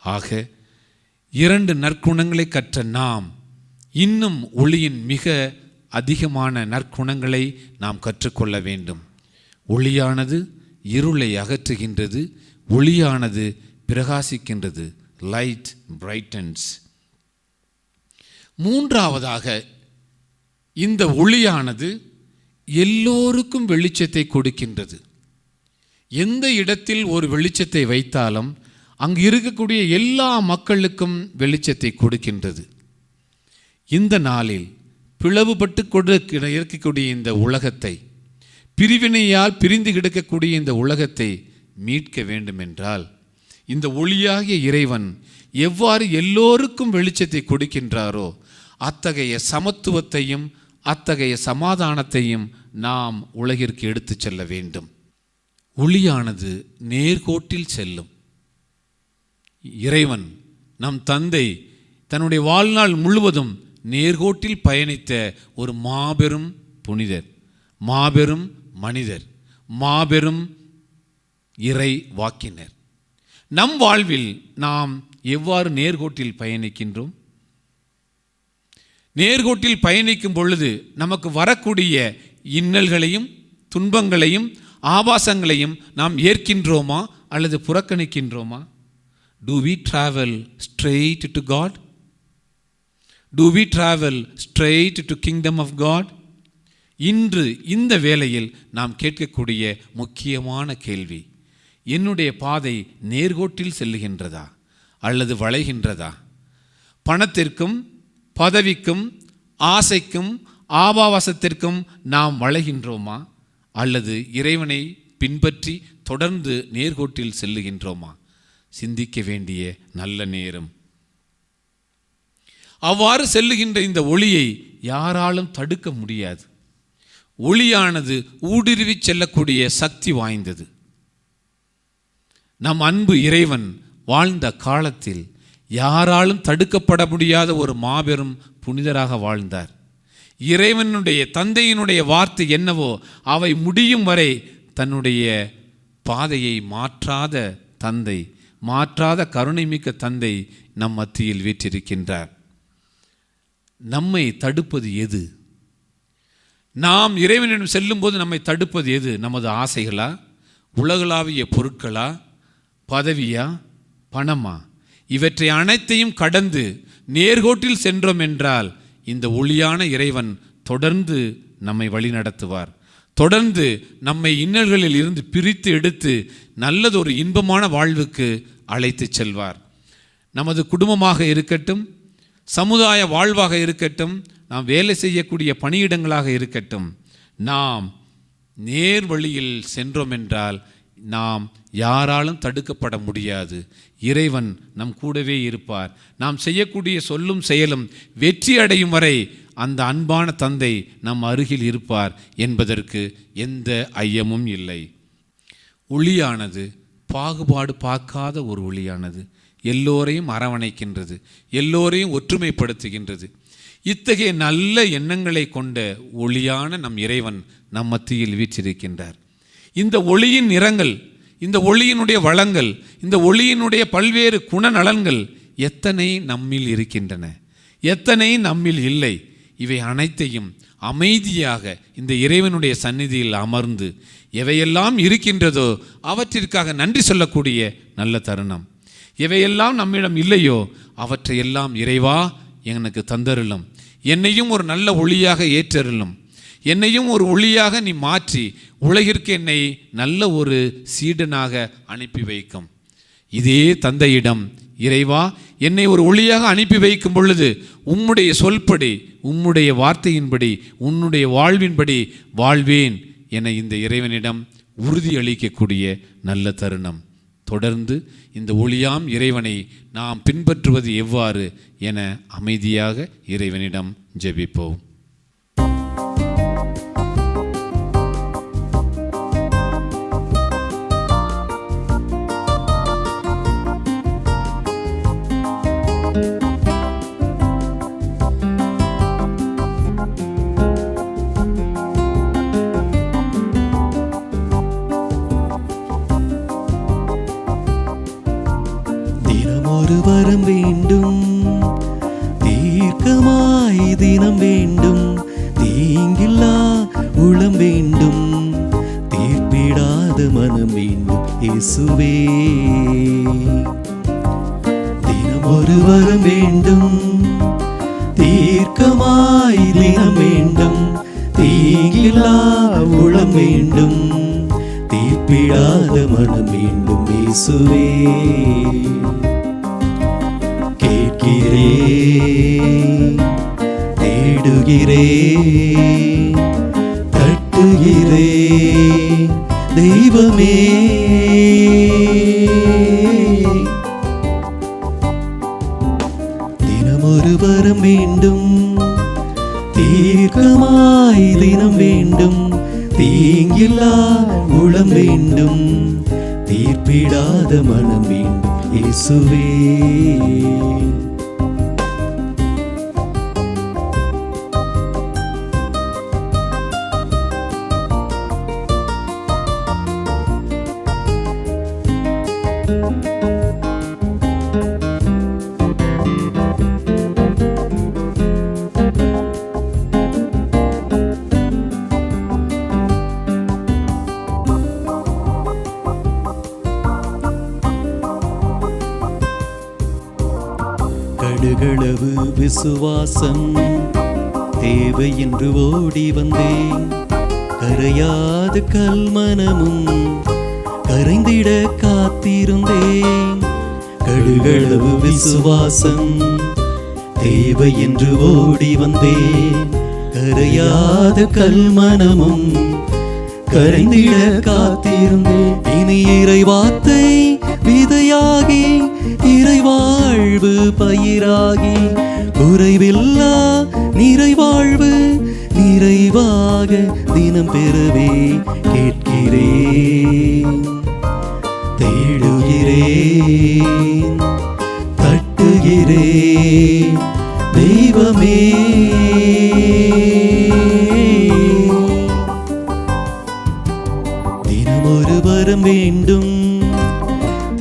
ஆக 2 நற்குணங்களை கற்ற நாம் இன்னும் ஒளியின் மிக அதிகமான நற்குணங்களை நாம் கற்றுக்கொள்ள வேண்டும். ஒளியானது இருளை அகற்றுகின்றது, ஒளியானது பிரகாசிக்கின்றது. Light brightens. 3ஆவதாக இந்த ஒளியானது எல்லோருக்கும் வெளிச்சத்தை கொடுக்கின்றது. எந்த இடத்தில் ஒரு வெளிச்சத்தை வைத்தாலும் அங்கு இருக்கக்கூடிய எல்லா மக்களுக்கும் வெளிச்சத்தை கொடுக்கின்றது. இந்த நாளில் பிளவுபட்டு இருக்கக்கூடிய இந்த உலகத்தை, பிரிவினையால் பிரிந்து கிடக்கக்கூடிய இந்த உலகத்தை மீட்க வேண்டுமென்றால் இந்த ஒளியாகிய இறைவன் எவ்வாறு எல்லோருக்கும் வெளிச்சத்தை கொடுக்கின்றாரோ அத்தகைய சமத்துவத்தையும் அத்தகைய சமாதானத்தையும் நாம் உலகிற்கு எடுத்துச் செல்ல வேண்டும். ஒளியானது நேர்கோட்டில் செல்லும். இறைவன் நம் தந்தை தன்னுடைய வாழ்நாள் முழுவதும் நேர்கோட்டில் பயணித்த ஒரு மாபெரும் புனிதர், மாபெரும் மனிதர், மாபெரும் இறை வாக்கினர். நம் வாழ்வில் நாம் எவ்வாறு நேர்கோட்டில் பயணிக்கின்றோம்? நேர்கோட்டில் பயணிக்கும் பொழுது நமக்கு வரக்கூடிய இன்னல்களையும் துன்பங்களையும் ஆபாசங்களையும் நாம் ஏற்கின்றோமா அல்லது புறக்கணிக்கின்றோமா? Do we travel straight to God? Do we travel straight to kingdom of God? இன்று இந்த வேளையில் நாம் கேட்கக்கூடிய முக்கியமான கேள்வி, என்னுடைய பாதை நேர்கோட்டில் செல்லுகின்றதா அல்லது வளைகின்றதா? பணத்திற்கும் பதவிக்கும் ஆசைக்கும் ஆபாவாசத்திற்கும் நாம் வளைகின்றோமா அல்லது இறைவனை பின்பற்றி தொடர்ந்து நேர்கோட்டில் செல்லுகின்றோமா? சிந்திக்க வேண்டிய நல்ல நேரம். அவ்வாறு செல்லுகின்ற இந்த ஒளியை யாராலும் தடுக்க முடியாது. ஒளியானது ஊடுருவி செல்லக்கூடிய சக்தி வாய்ந்தது. நம் அன்பு இறைவன் வாழ்ந்த காலத்தில் யாராலும் தடுக்கப்பட முடியாத ஒரு மாபெரும் புனிதராக வாழ்ந்தார். இறைவனுடைய தந்தையினுடைய வார்த்தை என்னவோ அவை முடியும் வரை தன்னுடைய பாதையை மாற்றாத தந்தை, மாற்றாத கருணைமிக்க தந்தை நம் மத்தியில் வீற்றிருக்கின்றார். நம்மை தடுப்பது எது? நாம் இறைவனிடம் செல்லும்போது நம்மை தடுப்பது எது? நமது ஆசைகளா, உலகளாவிய பொருட்களா, பதவியா, பணமா? இவற்றை அனைத்தையும் கடந்து நேர்கோட்டில் சென்றோம் என்றால் இந்த ஒளியான இறைவன் தொடர்ந்து நம்மை வழிநடத்துவார். தொடர்ந்து நம்மை இன்னல்களில் இருந்து பிரித்து எடுத்து நல்லதொரு இன்பமான வாழ்வுக்கு அழைத்து செல்வார். நமது குடும்பமாக இருக்கட்டும், சமுதாய வாழ்வாக இருக்கட்டும், நாம் வேலை செய்யக்கூடிய பணியிடங்களாக இருக்கட்டும், நாம் நேர் வழியில் சென்றோம் என்றால் நாம் யாராலும் தடுக்கப்பட முடியாது. இறைவன் நம் கூடவே இருப்பார். நாம் செய்யக்கூடிய சொல்லும் செயலும் வெற்றி அடையும் வரை அந்த அன்பான தந்தை நம் அருகில் இருப்பார் என்பதற்கு எந்த ஐயமும் இல்லை. ஒளியானது பாகுபாடு பார்க்காத ஒரு ஒளியானது, எல்லோரையும் அரவணைக்கின்றது, எல்லோரையும் ஒற்றுமைப்படுத்துகின்றது. இத்தகைய நல்ல எண்ணங்களை கொண்ட ஒளியான நம் இறைவன் நம் மத்தியில் வீற்றிருக்கின்றார். இந்த ஒளியின் நிறங்கள், இந்த ஒளியினுடைய வளங்கள், இந்த ஒளியினுடைய பல்வேறு குணநலன்கள் எத்தனை நம்மில் இருக்கின்றன, எத்தனை நம்மில் இல்லை. இவை அனைத்தையும் அமைதியாக இந்த இறைவனுடைய சந்நிதியில் அமர்ந்து எவையெல்லாம் இருக்கின்றதோ அவற்றிற்காக நன்றி சொல்லக்கூடிய நல்ல தருணம். எவையெல்லாம் நம்மிடம் இல்லையோ அவற்றையெல்லாம் இறைவா எனக்கு தந்தருளும், என்னையும் ஒரு நல்ல ஒளியாக ஏற்றருளும், என்னையும் ஒரு ஒளியாக நீ மாற்றி உலகிற்கு என்னை நல்ல ஒரு சீடனாக அனுப்பி வைக்கும். இதே தந்தையிடம் இறைவா என்னை ஒரு ஒளியாக அனுப்பி வைக்கும் பொழுது உம்முடைய சொல்படி, உம்முடைய வார்த்தையின்படி, உன்னுடைய வாழ்வின்படி வாழ்வேன் என இந்த இறைவனிடம் உறுதியளிக்கக்கூடிய நல்ல தருணம். தொடர்ந்து இந்த ஒளியாம் இறைவனை நாம் பின்பற்றுவது எவ்வாறு என அமைதியாக இறைவனிடம் ஜெபிப்போம். ஒரு வரம் வேண்டும், தீர்க்கமாய் தினம் வேண்டும், தீங்கில்லா உளம் வேண்டும், தீர்ப்பிடாத மனம் வேண்டும் இயேசுவே. தினம் ஒரு வரம் வேண்டும், தீர்க்க தீர்க்கமாய் தினம் வேண்டும், தீங்கில்லா உளம் வேண்டும், தீப்பிடாத மனம் வேண்டும் இயேசுவே. கேட்கிறேன், தேடுகிறேன், தட்டுகிறேன் தெய்வமே. தினமொரு வரம் வேண்டும், தீர்க்கமாய் தினம் வேண்டும், தீங்கில்லா உளம் வேண்டும், தீர்ப்பிடாத மனம் வேண்டும் இயேசுவே. கடுகளவு விசுவாசம் தேவை என்று ஓடி வந்தேன், கரையாத கல்மனமும் கரைந்திட காத்திருந்தேன். கடுகளவு விசுவாசம் தேவை என்று ஓடி வந்தேன், கரையாத கல்மனமும் கரைந்திட காத்திருந்தேன். இனி இறைவார்த்தை விதையாகி இறைவாழ்வு பயிராகி, குறைவில்லா நிறைவாழ்வு நிறைவாக தினம் பெறவே கேட்கிறேன், தேடுகிறேன், தட்டுகிறேன் தெய்வமே. தினமொரு வரம் வேண்டும்,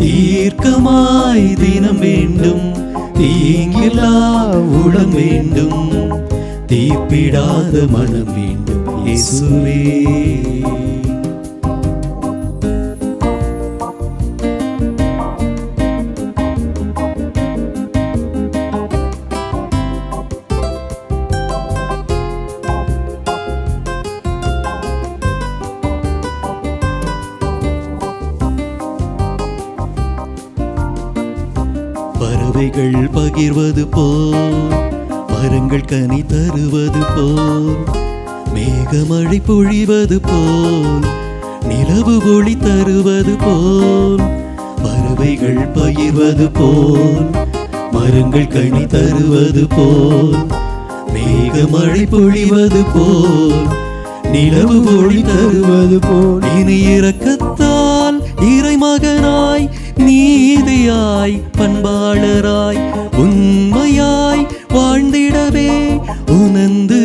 தீர்க்கமாய் தினம் வேண்டும், தீங்கில்லா உளம் வேண்டும், தீப்பிடாத மனம் வேண்டும் இயேசுவே. பறவைகள் பகிர்வது போல், மரங்கள் கனி தருவது போல், மேகமழை பொழிவது போல், நிலவு ஒளி தருவது போல். பறவைகள் பகிர்வது போல், மரங்கள் கனி தருவது போல், மேகமழை பொழிவது போல், நிலவு ஒளி தருவது போல். இனி இரக்கத்தால் இறைமகனாய் நீதியாய் பண்பாளராய் உண்மையாய் வாழ்ந்திடவே, உணர்ந்து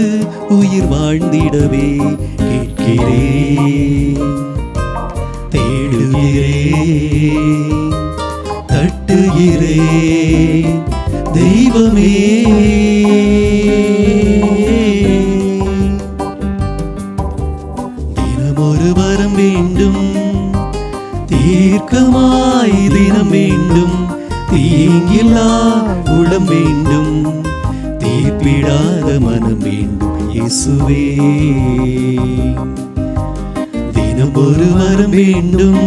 உயிர் வாழ்ந்திடவே கேட்கிறேன், தேடுகிறேன், தட்டுகிறேன் தெய்வமே. தினமொரு வரம் வேண்டும், தீர்க்கமாய் தினம் வேண்டும், தீங்கில்லா உளம் வேண்டும், தீர்ப்பிடாத மனம் வேண்டும் இயேசுவே. தினம் ஒரு வரம் வேண்டும்,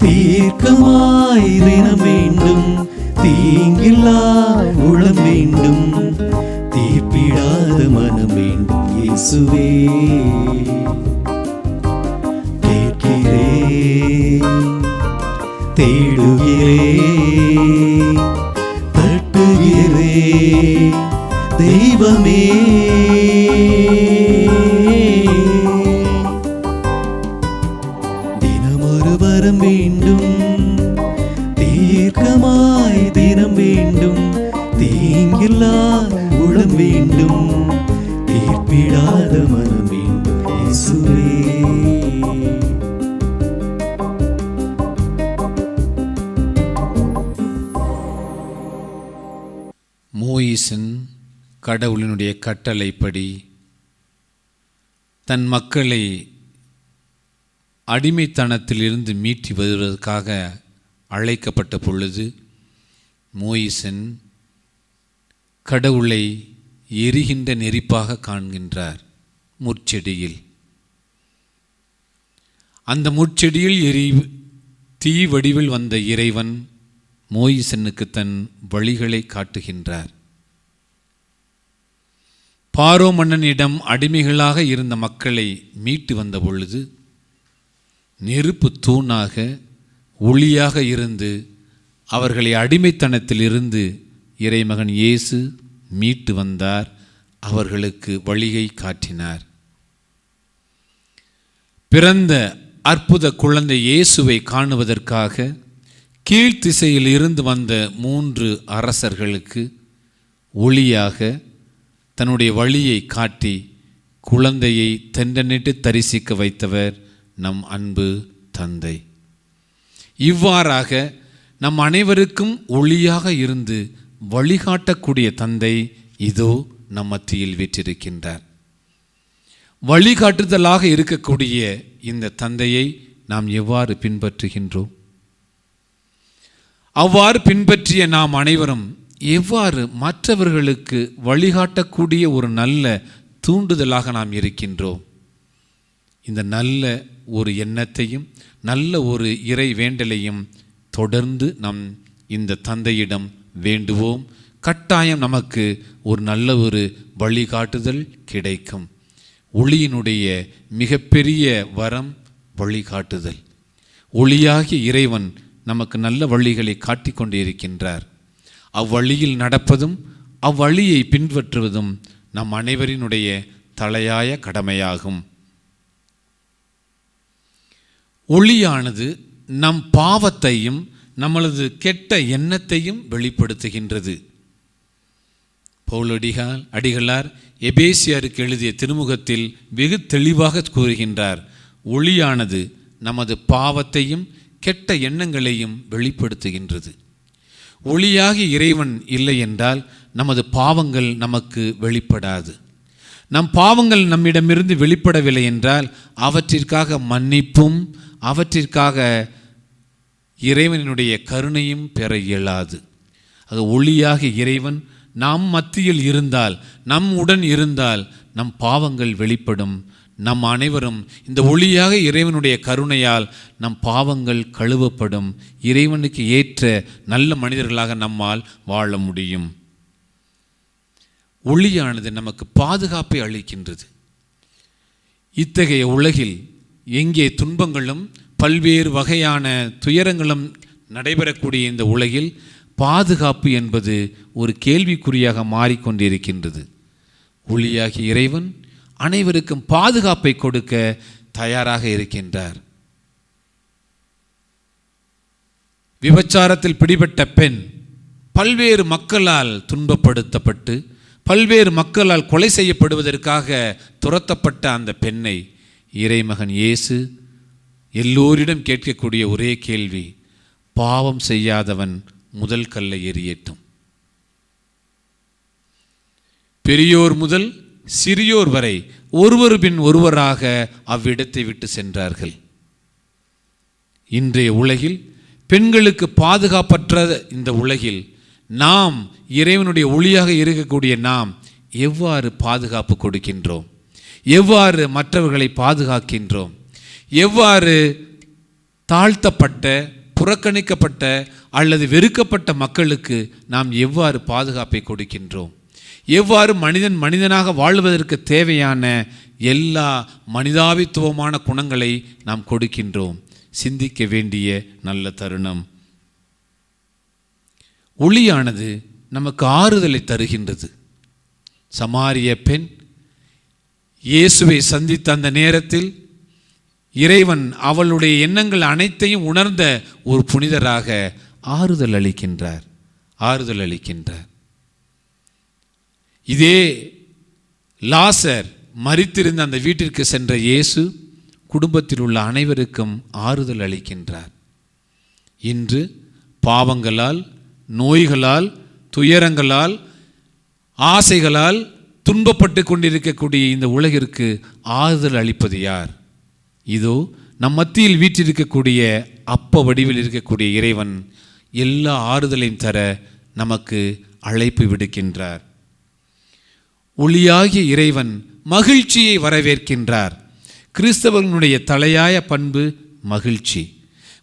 தீர்க்கமாய் தினம் வேண்டும், தீங்கில்லா உளம் வேண்டும், தீர்ப்பிடாத மனம் வேண்டும் இயேசுவே. தேடுகிறேன், தட்டுகிறேன் தெய்வமே. தினமொரு வரம் வேண்டும், தீர்க்கமாய் தினம் வேண்டும், தீங்கில்லா உளம் வேண்டும், தீர்ப்பிடாத மனம் வேண்டும் இயேசுவே. மோயிசன் கடவுளினுடைய கட்டளைப்படி தன் மக்களை அடிமைத்தனத்திலிருந்து மீட்டி வருவதற்காக அழைக்கப்பட்ட பொழுது மோயிசன் கடவுளை எரிகின்ற நெருப்பாக காண்கின்றார் முட்செடியில். அந்த முட்செடியில் தீ வடிவில் வந்த இறைவன் மோயிசனுக்கு தன் வழிகளை காட்டுகின்றார். பாரோ மன்னனிடம் அடிமைகளாக இருந்த மக்களை மீட்டு வந்த பொழுது நெருப்பு தூணாக ஒளியாக இருந்து அவர்களை அடிமைத்தனத்தில் இருந்து இறைமகன் இயேசு மீட்டு வந்தார். அவர்களுக்கு வழியை காட்டினார். பிறந்த அற்புத குழந்தை இயேசுவை காணுவதற்காக கீழ்த்திசையில் இருந்து வந்த 3 அரசர்களுக்கு ஒளியாக தன்னுடைய வழியை காட்டி குழந்தையை தெண்டனிட்டு தரிசிக்க வைத்தவர் நம் அன்பு தந்தை. இவ்வாறாக நம் அனைவருக்கும் ஒளியாக இருந்து வழிகாட்டக்கூடிய தந்தை இதோ நம் மத்தியில் வீற்றிருக்கின்றார். வழிகாட்டுதலாக இருக்கக்கூடிய இந்த தந்தையை நாம் எவ்வாறு பின்பற்றுகின்றோம்? அவ்வாறு பின்பற்றிய நாம் அனைவரும் எவ்வாறு மற்றவர்களுக்கு வழிகாட்டக்கூடிய ஒரு நல்ல தூண்டுதலாக நாம் இருக்கின்றோம்? இந்த நல்ல ஒரு எண்ணத்தையும் நல்ல ஒரு இறை வேண்டலையும் தொடர்ந்து நம் இந்த தந்தையிடம் வேண்டுவோம். கட்டாயம் நமக்கு ஒரு நல்ல ஒரு வழிகாட்டுதல் கிடைக்கும். ஒளியினுடைய மிகப்பெரிய வரம் வழிகாட்டுதல். ஒளியாகிய இறைவன் நமக்கு நல்ல வழிகளை காட்டிக் கொண்டே இருக்கின்றார். அவ்வழியில் நடப்பதும் அவ்வழியை பின்பற்றுவதும் நம் அனைவரினுடைய தலையாய கடமையாகும். ஒளியானது நம் பாவத்தையும் நம்மளது கெட்ட எண்ணத்தையும் வெளிப்படுத்துகின்றது. அடிகளார் எபேசியருக்கு எழுதிய திருமுகத்தில் வெகு தெளிவாக கூறுகின்றார், ஒளியானது நமது பாவத்தையும் கெட்ட எண்ணங்களையும் வெளிப்படுத்துகின்றது. ஒளியாகி இறைவன் இல்லை என்றால் நமது பாவங்கள் நமக்கு வெளிப்படாது. நம் பாவங்கள் நம்மிடமிருந்து வெளிப்படவில்லை என்றால் அவற்றிற்காக மன்னிப்பும் அவற்றிற்காக இறைவனுடைய கருணையும் பெற இயலாது. ஆக ஒளியாகி இறைவன் நம் மத்தியில் இருந்தால், நம் உடன் இருந்தால் நம் பாவங்கள் வெளிப்படும். நம் அனைவரும் இந்த ஒளியாக இறைவனுடைய கருணையால் நம் பாவங்கள் கழுவப்படும். இறைவனுக்கு ஏற்ற நல்ல மனிதர்களாக நம்மால் வாழ முடியும். ஒளியானது நமக்கு பாதுகாப்பை அளிக்கின்றது. இத்தகைய உலகில் எங்கே துன்பங்களும் பல்வேறு வகையான துயரங்களும் நடைபெறக்கூடிய இந்த உலகில் பாதுகாப்பு என்பது ஒரு கேள்விக்குறியாக மாறிக்கொண்டிருக்கின்றது. ஒளியாகி இறைவன் அனைவருக்கும் பாதுகாப்பை கொடுக்க தயாராக இருக்கின்றார். விபச்சாரத்தில் பிடிபட்ட பெண் பல்வேறு மக்களால் துன்பப்படுத்தப்பட்டு பல்வேறு மக்களால் கொலை செய்யப்படுவதற்காக துரத்தப்பட்ட அந்த பெண்ணை இறைமகன் இயேசு எல்லோரிடம் கேட்கக்கூடிய ஒரே கேள்வி, பாவம் செய்யாதவன் முதல் கல்லை எறியட்டும். பெரியோர் முதல் சிறியோர் வரை ஒருவர் பின் ஒருவராக அவ்விடத்தை விட்டு சென்றார்கள். இன்றைய உலகில் பெண்களுக்கு பாதுகாப்பற்ற இந்த உலகில் நாம் இறைவனுடைய ஒளியாக இருக்கக்கூடிய நாம் எவ்வாறு பாதுகாப்பு கொடுக்கின்றோம்? எவ்வாறு மற்றவர்களை பாதுகாக்கின்றோம்? எவ்வாறு தாழ்த்தப்பட்ட புறக்கணிக்கப்பட்ட அல்லது வெறுக்கப்பட்ட மக்களுக்கு நாம் எவ்வாறு பாதுகாப்பை கொடுக்கின்றோம்? எவ்வாறு மனிதனாக வாழ்வதற்கு தேவையான எல்லா மனிதாபித்துவமான குணங்களை நாம் கொடுக்கின்றோம்? சிந்திக்க வேண்டிய நல்ல தருணம். ஒளியானது நமக்கு ஆறுதலை தருகின்றது. சமாரிய பெண் இயேசுவை சந்தித்த அந்த நேரத்தில் இறைவன் அவளுடைய எண்ணங்கள் அனைத்தையும் உணர்ந்த ஒரு புனிதராக ஆறுதல் அளிக்கின்றார். இதே லாசர் மரித்திருந்த அந்த வீட்டிற்கு சென்ற இயேசு குடும்பத்தில் உள்ள அனைவருக்கும் ஆறுதல் அளிக்கின்றார். இன்று பாவங்களால், நோய்களால், துயரங்களால், ஆசைகளால் துன்பப்பட்டு கொண்டிருக்கக்கூடிய இந்த உலகிற்கு ஆறுதல் அளிப்பது யார்? இதோ நம் மத்தியில் வீற்றிருக்கக்கூடிய அப்ப வடிவில் இருக்கக்கூடிய இறைவன் எல்லா ஆறுதலையும் தர நமக்கு அழைப்பு விடுக்கின்றார். ஒளியாகிய இறைவன் மகிழ்ச்சியை வரவேற்கின்றார். கிறிஸ்தவர்களுடைய தலையாய பண்பு மகிழ்ச்சி.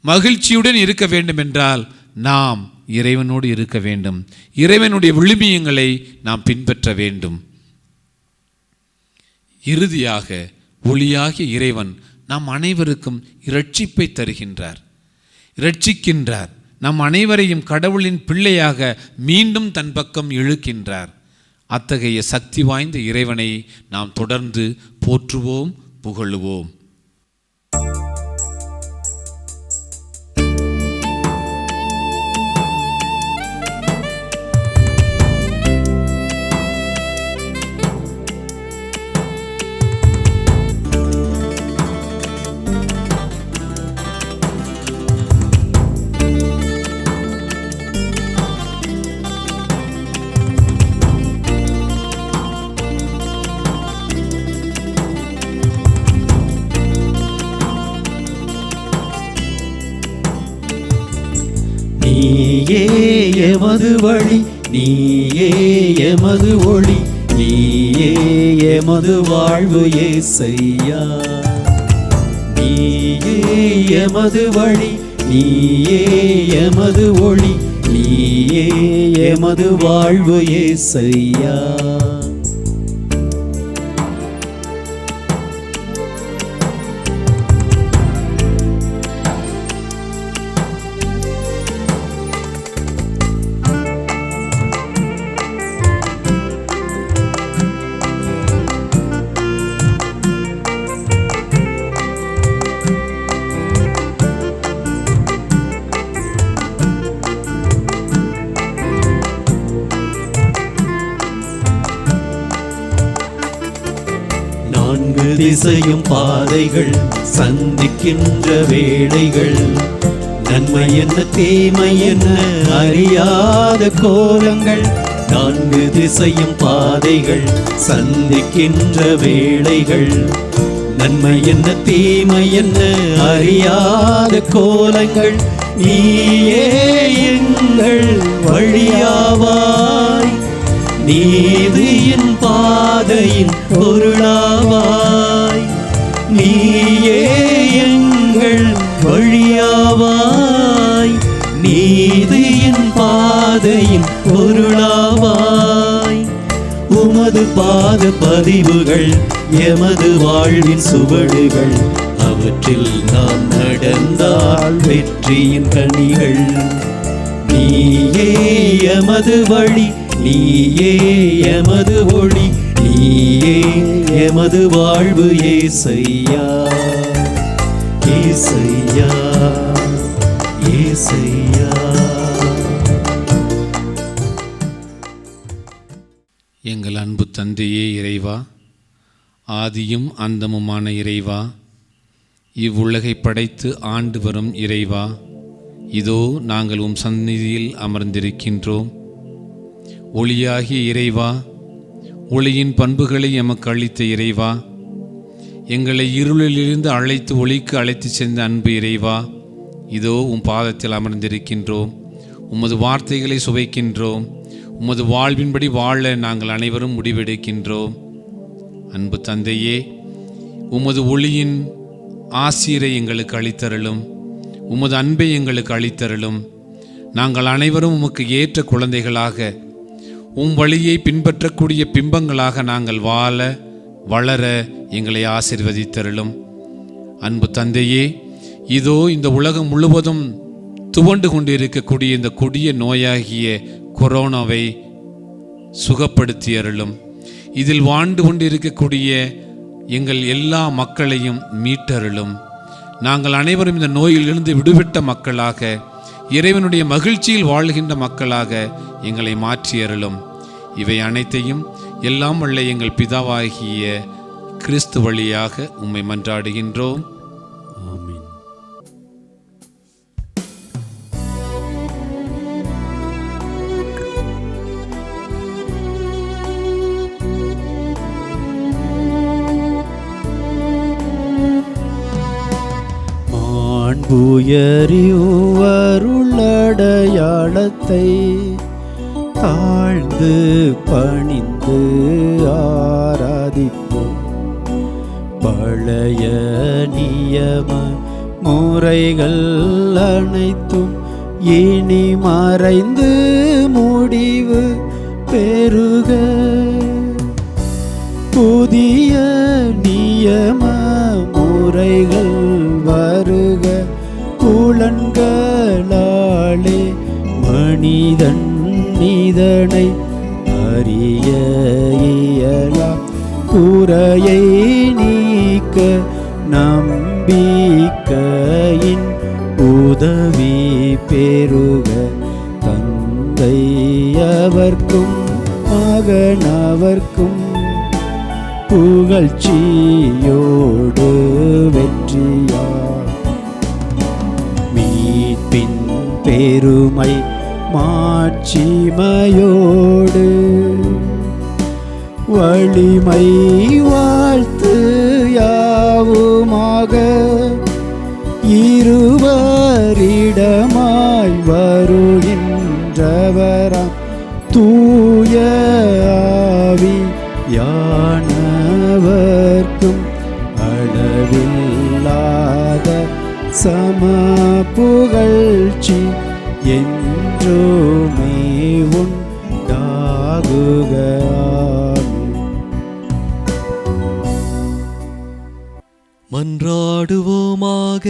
மகிழ்ச்சியுடன் இருக்க வேண்டும் என்றால் நாம் இறைவனோடு இருக்க வேண்டும். இறைவனுடைய விழுமியங்களை நாம் பின்பற்ற வேண்டும். இறுதியாக ஒளியாகிய இறைவன் நம் அனைவருக்கும் இரட்சிப்பை தருகின்றார், இரட்சிக்கின்றார். நம் அனைவரையும் கடவுளின் பிள்ளையாக மீண்டும் தன் பக்கம் இழுக்கின்றார். அத்தகைய சக்தி வாய்ந்த இறைவனை நாம் தொடர்ந்து போற்றுவோம், புகழுவோம். நீயே எமது வழி, நீயே எமது ஒளி, நீயே எமது வாழ்வு இயேசையா. நீயே எமது வழி, நீயே எமது ஒளி, நீயே எமது வாழ்வு இயேசையா. நான்கு திசையும் பாதைகள் சந்திக்கின்ற வேளைகள், நன்மை என்ன தீமை என்ன அறியாத கோலங்கள். நான்கு திசையும் பாதைகள் சந்திக்கின்ற வேளைகள், நன்மை என்ன தீமை என்ன அறியாத கோலங்கள். நீயே எங்கள் வழியாவாய், நீதியின் பாதையின் பொருளாவாய். நீயே எங்கள் வழியாவாய், நீதியின் பாதையின் பொருளாவாய். உமது பாத பதிவுகள் எமது வாழ்வின் சுவடுகள், அவற்றில் நாம் நடந்தால் வெற்றியின் கனிகள். நீயே எமது வழி, நீயே எமது ஒளி, நீயே எமது வாழ்வு இயேசையா. இயேசையா, இயேசையா. எங்கள் அன்பு தந்தையே இறைவா, ஆதியும் அந்தமுமான இறைவா, இவ்வுலகை படைத்து ஆண்டு வரும் இறைவா, இதோ நாங்கள் உம் சந்நிதியில் அமர்ந்திருக்கின்றோம். ஒளியாகிய இறைவா, ஒளியின் பண்புகளை எமக்கு அளித்த இறைவா, எங்களை இருளிலிருந்து அழைத்து ஒளிக்கு அழைத்து சென்ற அன்பு இறைவா, இதோ உம் பாதத்தில் அமர்ந்திருக்கின்றோம். உமது வார்த்தைகளை சுவைக்கின்றோம். உமது வாழ்வின்படி வாழ நாங்கள் அனைவரும் முடிவெடுக்கின்றோம். அன்பு தந்தையே, உமது ஒளியின் ஆசிரை எங்களுக்கு அளித்தருளும். உமது அன்பை எங்களுக்கு அளித்தருளும். நாங்கள் அனைவரும் உமக்கு ஏற்ற குழந்தைகளாக, உம் வழியை பின்பற்றக்கூடிய பிம்பங்களாக நாங்கள் வாழ வளர எங்களை ஆசீர்வதித்தருளும். அன்பு தந்தையே, இதோ இந்த உலகம் முழுவதும் துவண்டு கொண்டிருக்கக்கூடிய இந்த கொடிய நோயாகிய கொரோனாவை சுகப்படுத்தி அருளும். இதில் வாழ்ந்து கொண்டிருக்கக்கூடிய எங்கள் எல்லா மக்களையும் மீட்டருளும். நாங்கள் அனைவரும் இந்த நோயிலிருந்து விடுபட்ட மக்களாக, இறைவனுடைய மகிழ்ச்சியில் வாழ்கின்ற மக்களாக எங்களை மாற்றி அருளும். இவை அனைத்தையும் எல்லாம் வல்ல எங்கள் பிதாவாகிய கிறிஸ்து வழியாக உம்மை மன்றாடுகின்றோம். ஆமென். மாண்புயரிவருளடையாளத்தை தாழ்ந்து பணிந்து பணிந்து ஆராதிப்போம். பழைய நியம முறைகள் அனைத்தும் இனி மறைந்து முடிவு பெறுக. புதிய நியம முறைகள் வருக. புலன்களாலே மனிதன் இதனை அறிய இயலாம். குறையை நீக்க நம்பிக்கையின் உதவி பெறுக. தந்தை அவர்க்கும் மகனவர்க்கும் புகழ்ச்சியோடு வெற்றியார். மீட்பின் பெருமை மாட்சிமையோடு வலிமை வாழ்த்து யாவுமாக இருவரிடமாய் வருகின்றவராம் தூய ஆவி யானவர்க்கும் அளவில்லாத சம புகழ்ச்சி என்றுமே உண்டாகுக. மன்றாடுவோமாக.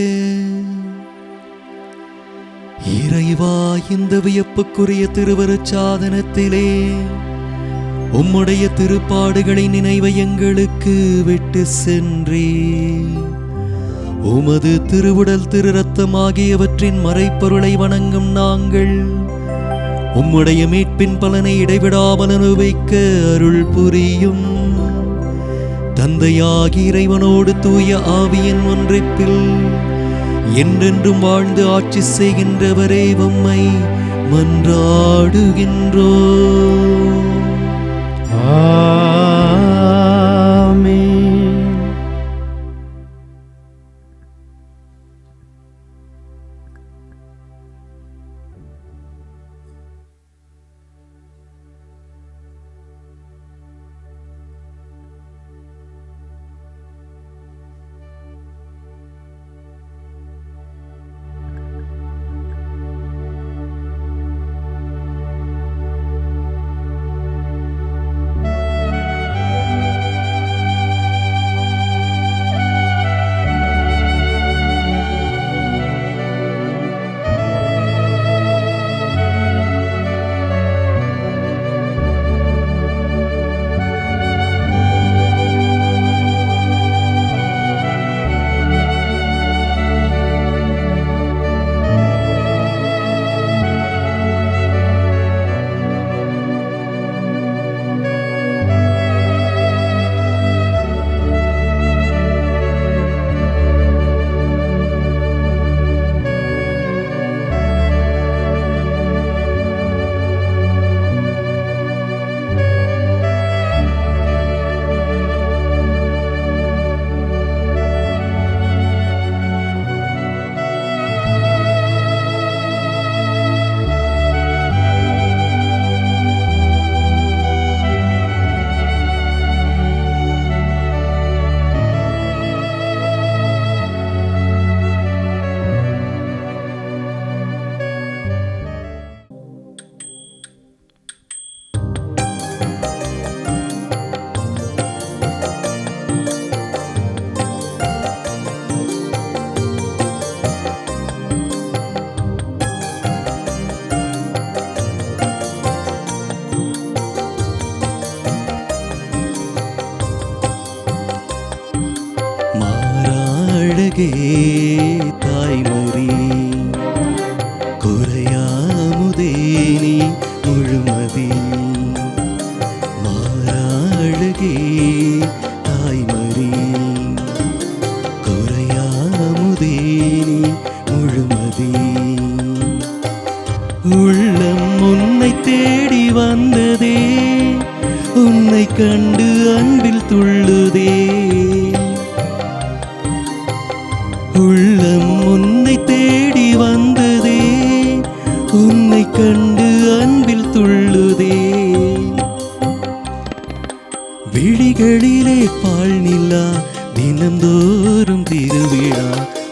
இறைவா, இந்த வியப்புக்குரிய திருவருட்சாதனத்திலே உம்முடைய திருப்பாடுகளின் நினைவை எங்களுக்கு விட்டு சென்றே உமது திருவுடல் திரு ரத்தம் ஆகியவற்றின் மறைப்பொருளை வணங்கும் நாங்கள் உம்முடைய மீட்பின் பலனை இடைவிடாமல் அனுபவிக்க அருள் புரியும். தந்தையாகி இறைவனோடு தூய ஆவியின் ஒன்றிப்பில் என்றென்றும் வாழ்ந்து ஆட்சி செய்கின்றவரே உம்மை மன்றாடுகின்றோம். ஆமென். அழகே தாய்மறி குறையாமுதே நீ முழுமதி மாறாழகே தாய்மறி குறையாமுதே நீ முழுமதி உள்ளம் உன்னை தேடி வந்ததே உன்னை கண்டு அன்பில் துள்ளுதே உள்ளம் உன்னை தேடி வந்ததே உன்னை கண்டு அன்பில் துள்ளுதே விழிகளிலே பால் நிலா தினந்தோறும் திருவிழா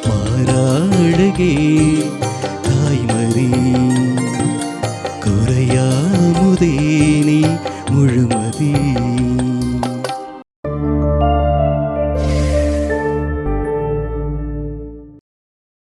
மாறாடுகே